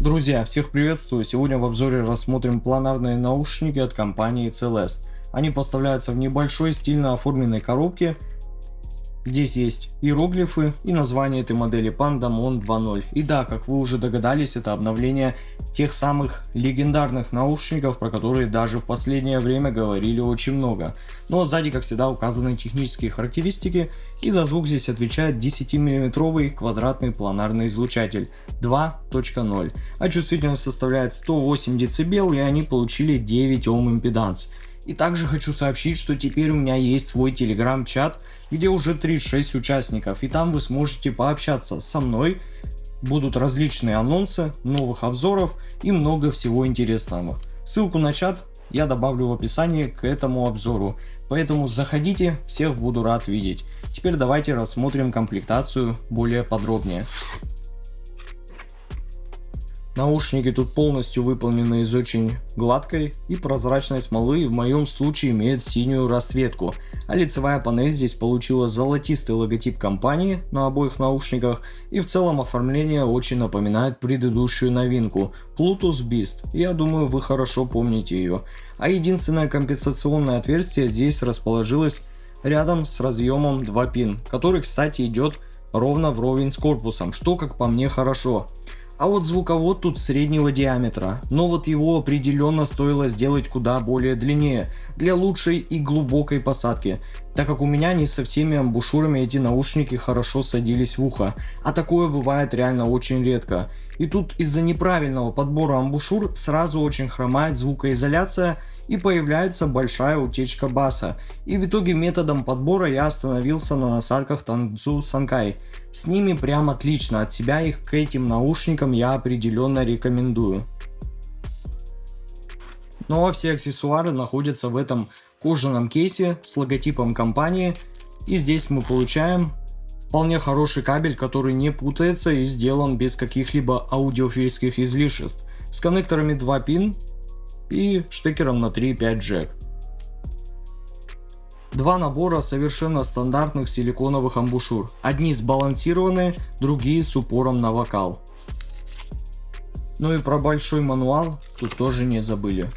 Друзья, всех приветствую! Сегодня в обзоре рассмотрим планарные наушники от компании Celeste. Они поставляются в небольшой стильно оформленной коробке. Здесь есть иероглифы и название этой модели Pandamon 2.0. И да, как вы уже догадались, это обновление тех самых легендарных наушников, про которые даже в последнее время говорили очень много. Но сзади, как всегда, указаны технические характеристики, и за звук здесь отвечает 10-мм квадратный планарный излучатель 2.0, а чувствительность составляет 108 дБ, и они получили 9 Ом импеданс. И также хочу сообщить, что теперь у меня есть свой телеграм-чат, где уже 36 участников, и там вы сможете пообщаться со мной. Будут различные анонсы, новых обзоров и много всего интересного. Ссылку на чат я добавлю в описании к этому обзору, поэтому заходите, всех буду рад видеть. Теперь давайте рассмотрим комплектацию более подробнее. Наушники тут полностью выполнены из очень гладкой и прозрачной смолы, и в моем случае имеют синюю расцветку, а лицевая панель здесь получила золотистый логотип компании на обоих наушниках, и в целом оформление очень напоминает предыдущую новинку Bluetooth Beast. Я думаю, вы хорошо помните ее. А единственное компенсационное отверстие здесь расположилось рядом с разъемом 2 пин, который, кстати, идет ровно вровень с корпусом, что, как по мне, хорошо. А вот звуковод тут среднего диаметра, но вот его определенно стоило сделать куда более длиннее, для лучшей и глубокой посадки, так как у меня не со всеми амбушюрами эти наушники хорошо садились в ухо, а такое бывает реально очень редко. И тут из-за неправильного подбора амбушюр сразу очень хромает звукоизоляция и появляется большая утечка баса. И в итоге методом подбора я остановился на насадках Tangzhou Sankai. С ними прям отлично, от себя их к этим наушникам я определенно рекомендую. Ну а все аксессуары находятся в этом кожаном кейсе с логотипом компании. И здесь мы получаем вполне хороший кабель, который не путается и сделан без каких-либо аудиофильских излишеств, с коннекторами 2 пин и штекером на 3.5 джек. Два набора совершенно стандартных силиконовых амбушюр. Одни сбалансированные, другие с упором на вокал. Ну и про большой мануал тут тоже не забыли.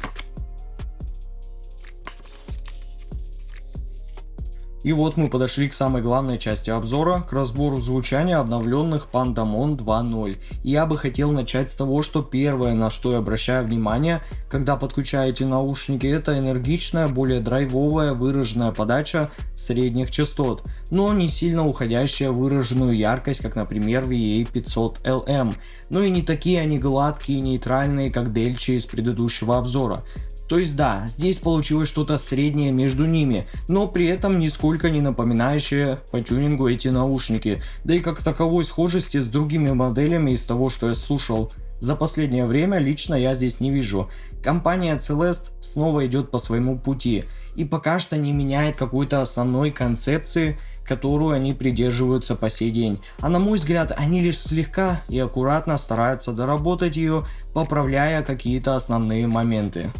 И вот мы подошли к самой главной части обзора, к разбору звучания обновленных Pandamon 2.0. И я бы хотел начать с того, что первое, на что я обращаю внимание, когда подключаете наушники, это энергичная, более драйвовая, выраженная подача средних частот, но не сильно уходящая в выраженную яркость, как, например, в VA500LM. Но и не такие они гладкие и нейтральные, как Delchi из предыдущего обзора. То есть да, здесь получилось что-то среднее между ними, но при этом нисколько не напоминающее по тюнингу эти наушники. Да и как таковой схожести с другими моделями из того, что я слушал за последнее время, лично я здесь не вижу. Компания Celeste снова идет по своему пути и пока что не меняет какой-то основной концепции, которую они придерживаются по сей день. А на мой взгляд, они лишь слегка и аккуратно стараются доработать ее, поправляя какие-то основные моменты.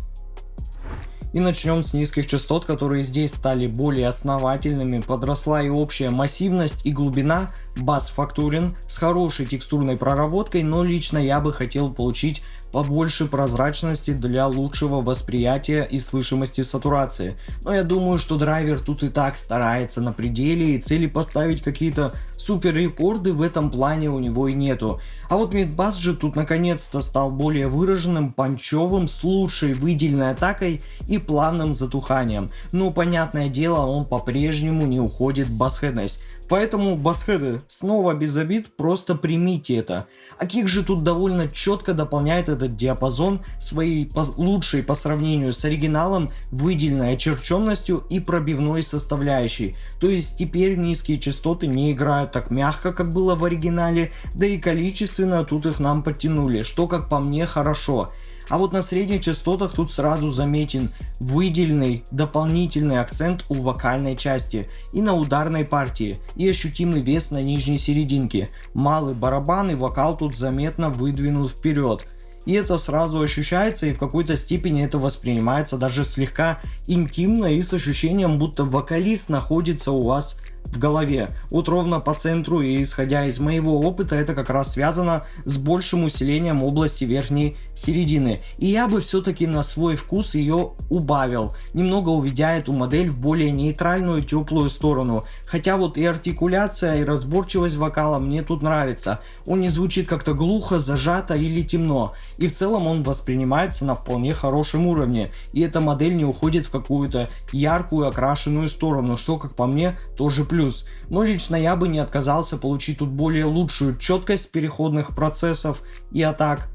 И начнем с низких частот, которые здесь стали более основательными, подросла и общая массивность и глубина, бас фактурен, с хорошей текстурной проработкой, но лично я бы хотел получить побольше прозрачности для лучшего восприятия и слышимости сатурации. Но я думаю, что драйвер тут и так старается на пределе, и цели поставить какие-то супер рекорды в этом плане у него и нету. А вот мидбас же тут наконец-то стал более выраженным, панчевым, с лучшей выделенной атакой и плавным затуханием. Но понятное дело, он по-прежнему не уходит в басхедность. Поэтому басхеды, снова без обид, просто примите это. А Kick же тут довольно четко дополняет этот диапазон своей лучшей по сравнению с оригиналом выделенной очерченностью и пробивной составляющей. То есть теперь низкие частоты не играют так мягко, как было в оригинале, да и количественно тут их нам подтянули, что, как по мне, хорошо. А вот на средних частотах тут сразу заметен выделенный дополнительный акцент у вокальной части и на ударной партии, и ощутимый вес на нижней серединке. Малый барабан и вокал тут заметно выдвинут вперед. И это сразу ощущается, и в какой-то степени это воспринимается даже слегка интимно и с ощущением, будто вокалист находится у вас в голове. Вот ровно по центру, и исходя из моего опыта, это как раз связано с большим усилением области верхней середины. И я бы все-таки на свой вкус ее убавил, немного уведя эту модель в более нейтральную, теплую сторону. Хотя вот и артикуляция, и разборчивость вокала мне тут нравится. Он не звучит как-то глухо, зажато или темно. И в целом он воспринимается на вполне хорошем уровне. И эта модель не уходит в какую-то яркую окрашенную сторону, что, как по мне, тоже плюс. Но лично я бы не отказался получить тут более лучшую четкость переходных процессов и атак,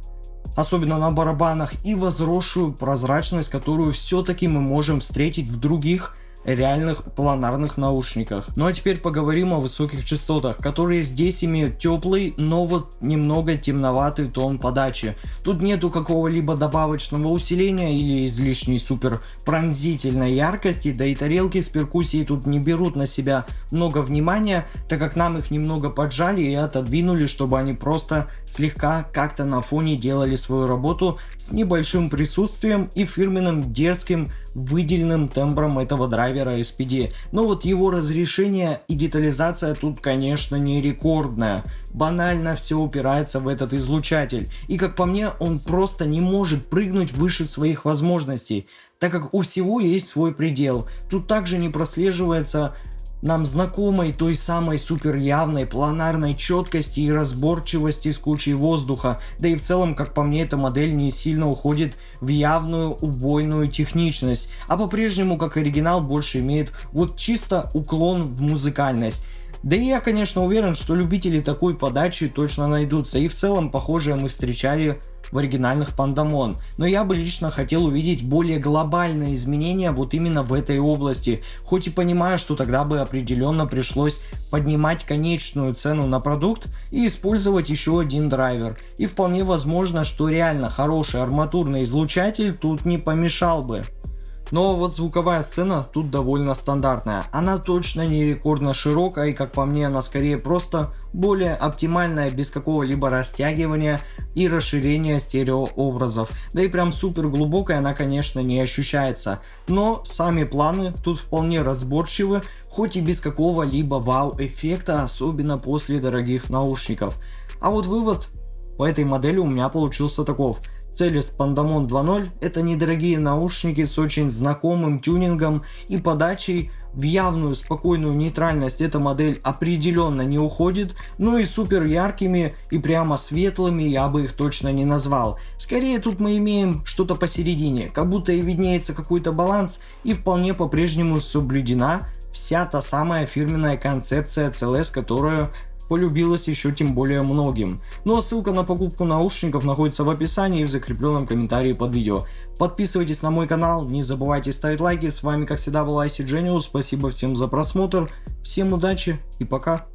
особенно на барабанах, и возросшую прозрачность, которую все-таки мы можем встретить в других реальных планарных наушниках. Ну а теперь поговорим о высоких частотах, которые здесь имеют теплый, но вот немного темноватый тон подачи. Тут нету какого-либо добавочного усиления или излишней супер пронзительной яркости, да и тарелки с перкуссией тут не берут на себя много внимания, так как нам их немного поджали и отодвинули, чтобы они просто слегка как-то на фоне делали свою работу с небольшим присутствием и фирменным дерзким выделенным тембром этого драйвера SPD. Но вот его разрешение и детализация тут, конечно, не рекордная. Банально все упирается в этот излучатель. И как по мне, он просто не может прыгнуть выше своих возможностей, так как у всего есть свой предел. Тут также не прослеживается нам знакомой той самой супер явной планарной четкости и разборчивости с кучей воздуха. Да и в целом, как по мне, эта модель не сильно уходит в явную убойную техничность, а по-прежнему, как оригинал, больше имеет вот чисто уклон в музыкальность. Да и я, конечно, уверен, что любители такой подачи точно найдутся, и в целом похожее мы встречали в оригинальных Pandamon. Но я бы лично хотел увидеть более глобальные изменения вот именно в этой области, хоть и понимаю, что тогда бы определенно пришлось поднимать конечную цену на продукт и использовать еще один драйвер. И вполне возможно, что реально хороший арматурный излучатель тут не помешал бы. Но вот звуковая сцена тут довольно стандартная. Она точно не рекордно широкая, и как по мне, она скорее просто более оптимальная, без какого-либо растягивания и расширения стереообразов. Да и прям супер глубокая она, конечно, не ощущается. Но сами планы тут вполне разборчивы, хоть и без какого-либо вау-эффекта, особенно после дорогих наушников. А вот вывод по этой модели у меня получился таков. Целест Pandamon 2.0 — это недорогие наушники с очень знакомым тюнингом и подачей. В явную спокойную нейтральность эта модель определенно не уходит, но и супер яркими и прямо светлыми я бы их точно не назвал. Скорее тут мы имеем что-то посередине, как будто и виднеется какой-то баланс, и вполне по-прежнему соблюдена вся та самая фирменная концепция CLS, которая полюбилась еще тем более многим. Ну а ссылка на покупку наушников находится в описании и в закрепленном комментарии под видео. Подписывайтесь на мой канал, не забывайте ставить лайки. С вами как всегда был IC Genius, спасибо всем за просмотр, всем удачи и пока.